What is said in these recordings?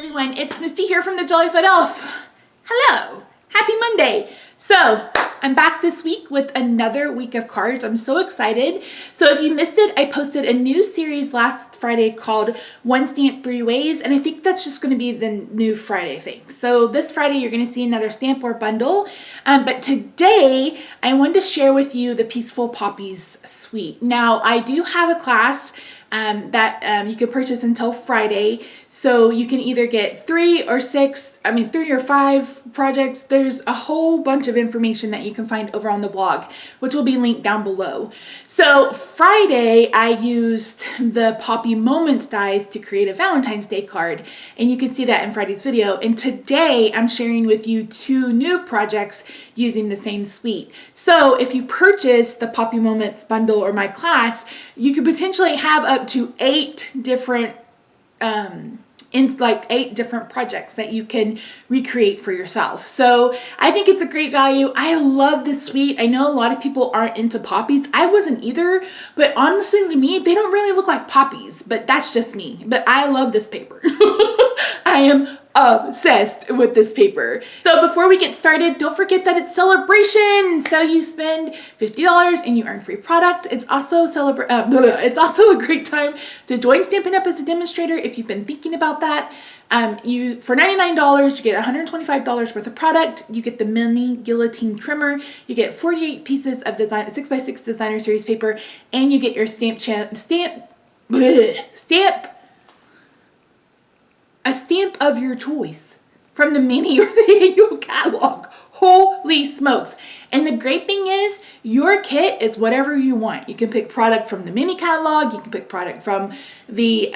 everyone, it's Misty here from TheJollyFatElf. Hello, happy Monday. So I'm back this week with another week of cards. I'm so excited. So if you missed it, I posted a new series last Friday called One Stamp 3 Ways, and I think that's just going to be the new Friday thing. So this Friday you're going to see another stamp or bundle, but today I wanted to share with you the Peaceful Poppies suite. Now I do have a class that you can purchase until Friday. So you can either get 3 or 5 projects. There's a whole bunch of information that you can find over on the blog, which will be linked down below. So Friday, I used the Poppy Moments dies to create a Valentine's Day card, and you can see that in Friday's video. And today, I'm sharing with you 2 new projects using the same suite. So if you purchase the Poppy Moments bundle or my class, you could potentially have up to 8 different 8 different projects that you can recreate for yourself. So I think it's a great value. I love this suite. I know a lot of people aren't into poppies. I wasn't either, but honestly to me, they don't really look like poppies, but that's just me. But I love this paper. I am obsessed with this paper. So before we get started, don't forget that it's celebration. So you spend $50 and you earn free product. It's also it's also a great time to join Stampin' Up as a demonstrator if you've been thinking about that. For $99, you get $125 worth of product. You get the mini guillotine trimmer. You get 48 pieces of 6x6 designer series paper, and you get your a stamp of your choice from the mini or the annual catalog. Holy smokes. And the great thing is, your kit is whatever you want. You can pick product from the mini catalog. You can pick product from the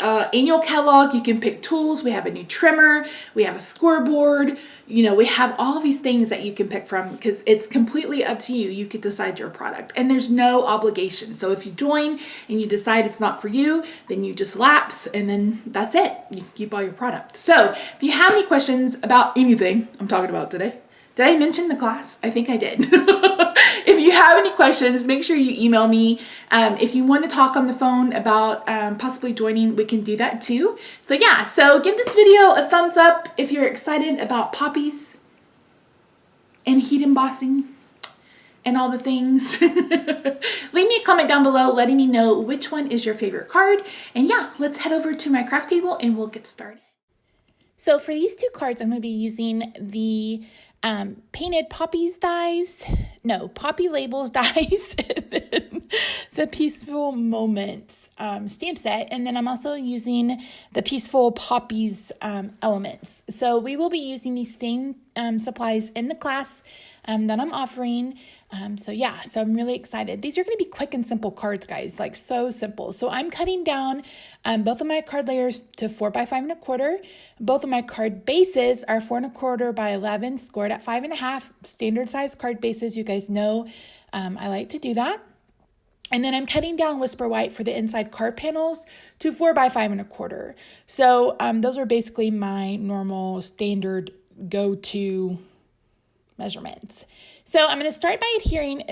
annual catalog. You can pick tools. We have a new trimmer. We have a scoreboard. We have all these things that you can pick from because it's completely up to you. You could decide your product, and there's no obligation. So if you join and you decide it's not for you, then you just lapse, and then that's it. You can keep all your product. So if you have any questions about anything I'm talking about today, did I mention the class? I think I did. If you have any questions, make sure you email me. If you want to talk on the phone about possibly joining, we can do that too. So yeah, so give this video a thumbs up if you're excited about poppies and heat embossing and all the things. Leave me a comment down below letting me know which one is your favorite card. And yeah, let's head over to my craft table and we'll get started. So for these 2 cards, I'm going to be using the painted Poppies dies, Poppy labels dies, the Peaceful Moments stamp set, and then I'm also using the Peaceful Poppies elements. So we will be using these same supplies in the class that I'm offering. So I'm really excited. These are going to be quick and simple cards, guys, like so simple. So I'm cutting down both of my card layers to 4 by 5 1/4. Both of my card bases are 4 1/4 by 11, scored at 5 1/2. Standard size card bases. You guys know I like to do that. And then I'm cutting down Whisper White for the inside card panels to 4 by 5 1/4. So those are basically my normal standard go-to measurements. So I'm going to start by adhering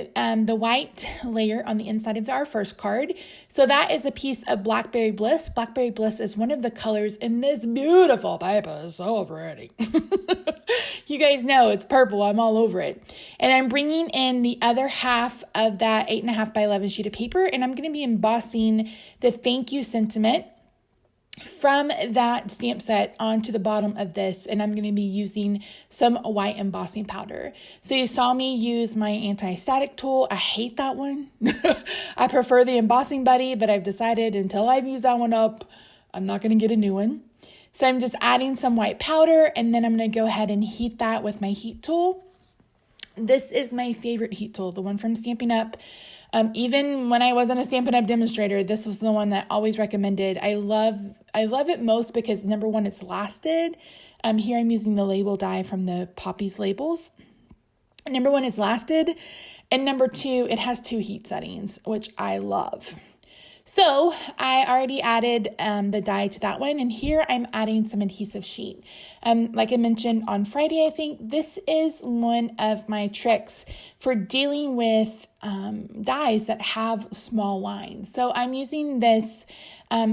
the white layer on the inside of our first card. So that is a piece of Blackberry Bliss. Blackberry Bliss is one of the colors in this beautiful paper. It's so pretty. You guys know it's purple. I'm all over it. And I'm bringing in the other half of that 8 1/2 by 11 sheet of paper, and I'm going to be embossing the thank you sentiment from that stamp set onto the bottom of this, and I'm going to be using some white embossing powder. So you saw me use my anti-static tool. I hate that one. I prefer the embossing buddy, but I've decided until I've used that one up, I'm not going to get a new one. So I'm just adding some white powder, and then I'm going to go ahead and heat that with my heat tool. This is my favorite heat tool, the one from Stampin' Up. Even when I wasn't a Stampin' Up demonstrator, this was the one that I always recommended. I love it most because number 1, it's lasted. Here I'm using the label die from the Poppies labels. Number 1, it's lasted. And number 2, it has 2 heat settings, which I love. So I already added the die to that one, and here I'm adding some adhesive sheet. Like I mentioned on Friday, I think this is one of my tricks for dealing with dies that have small lines. So I'm using this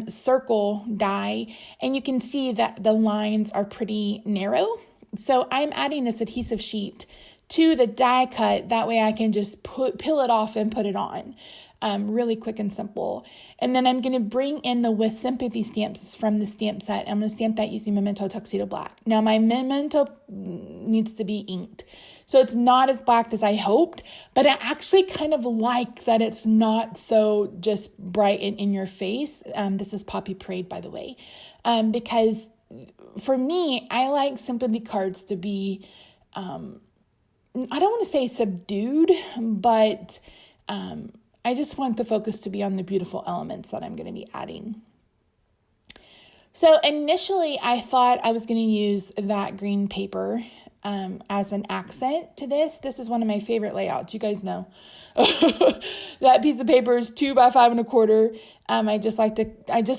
circle die, and you can see that the lines are pretty narrow. So I'm adding this adhesive sheet to the die cut. That way I can just peel it off and put it on. Really quick and simple. And then I'm going to bring in the With Sympathy stamps from the stamp set. I'm going to stamp that using Memento Tuxedo Black. Now my Memento needs to be inked, so it's not as black as I hoped, but I actually kind of like that it's not so just bright and in your face. This is Poppy Parade, by the way, because for me, I like sympathy cards to be, I don't want to say subdued, but I just want the focus to be on the beautiful elements that I'm going to be adding. So initially I thought I was going to use that green paper as an accent to this. This is one of my favorite layouts. You guys know that piece of paper is 2 by 5 1/4. I just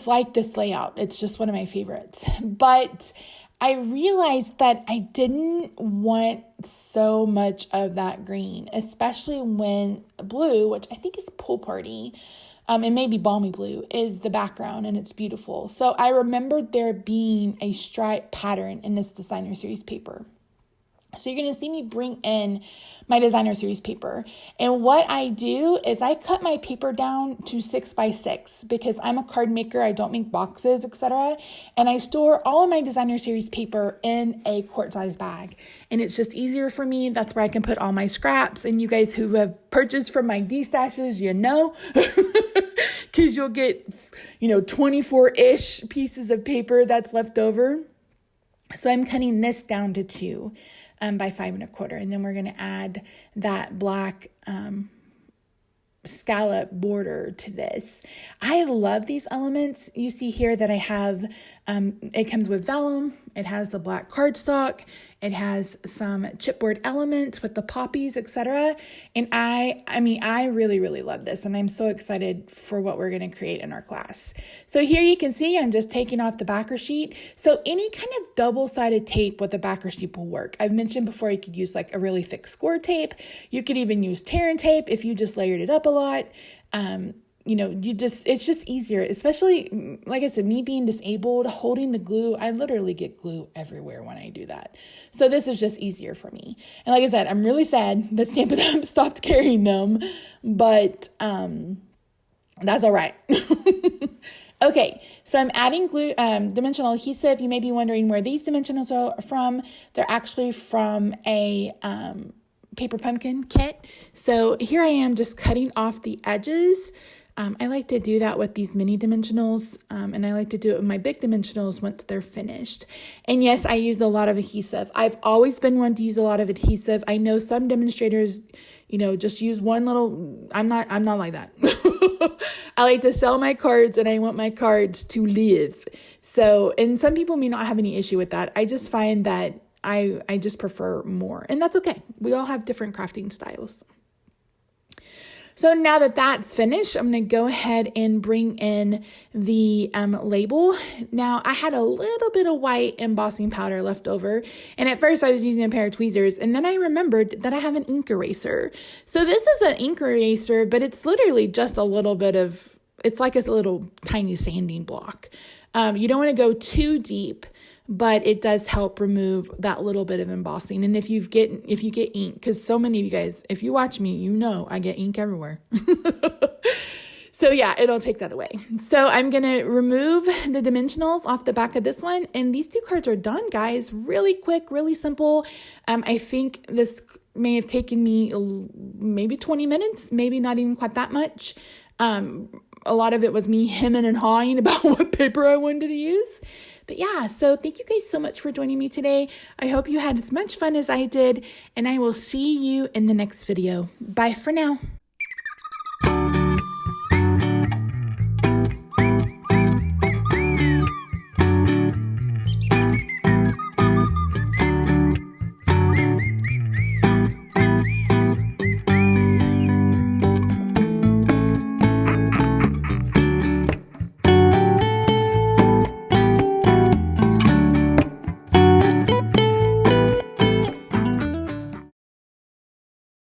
like this layout. It's just one of my favorites. But I realized that I didn't want so much of that green, especially when blue, which I think is Pool Party, and maybe Balmy Blue, is the background, and it's beautiful. So I remembered there being a stripe pattern in this designer series paper. So you're going to see me bring in my designer series paper. And what I do is I cut my paper down to 6 by 6 because I'm a card maker. I don't make boxes, etc. And I store all of my designer series paper in a quart size bag. And it's just easier for me. That's where I can put all my scraps. And you guys who have purchased from my D-stashes, you know, because you'll get, 24-ish pieces of paper that's left over. So I'm cutting this down to 2 by 5 1/4. And then we're going to add that black scallop border to this. I love these elements. You see here that I have, it comes with vellum. It has the black cardstock. It has some chipboard elements with the poppies, etc. And I really, really love this. And I'm so excited for what we're going to create in our class. So here you can see I'm just taking off the backer sheet. So any kind of double-sided tape with the backer sheet will work. I've mentioned before you could use like a really thick score tape. You could even use tear and tape if you just layered it up a lot. It's just easier, especially, like I said, me being disabled, holding the glue, I literally get glue everywhere when I do that. So this is just easier for me. And like I said, I'm really sad that Stampin' Up! Stopped carrying them, but that's all right. Okay, so I'm adding glue, dimensional adhesive. You may be wondering where these dimensionals are from. They're actually from a paper pumpkin kit. So here I am just cutting off the edges. I like to do that with these mini dimensionals, and I like to do it with my big dimensionals once they're finished. And yes, I use a lot of adhesive. I've always been one to use a lot of adhesive. I know some demonstrators, just use one little. I'm not like that. I like to sell my cards, and I want my cards to live. So, and some people may not have any issue with that. I just find that I just prefer more, and that's okay. We all have different crafting styles. So now that that's finished, I'm going to go ahead and bring in the label. Now, I had a little bit of white embossing powder left over, and at first I was using a pair of tweezers, and then I remembered that I have an ink eraser. So this is an ink eraser, but it's literally just a little bit of, it's like a little tiny sanding block. You don't want to go too deep, but it does help remove that little bit of embossing. And if you get ink, because so many of you guys, if you watch me, I get ink everywhere. So yeah, it'll take that away. So I'm going to remove the dimensionals off the back of this one. And these 2 cards are done, guys. Really quick, really simple. I think this may have taken me maybe 20 minutes, maybe not even quite that much. A lot of it was me hemming and hawing about what paper I wanted to use. But yeah, so thank you guys so much for joining me today. I hope you had as much fun as I did, and I will see you in the next video. Bye for now.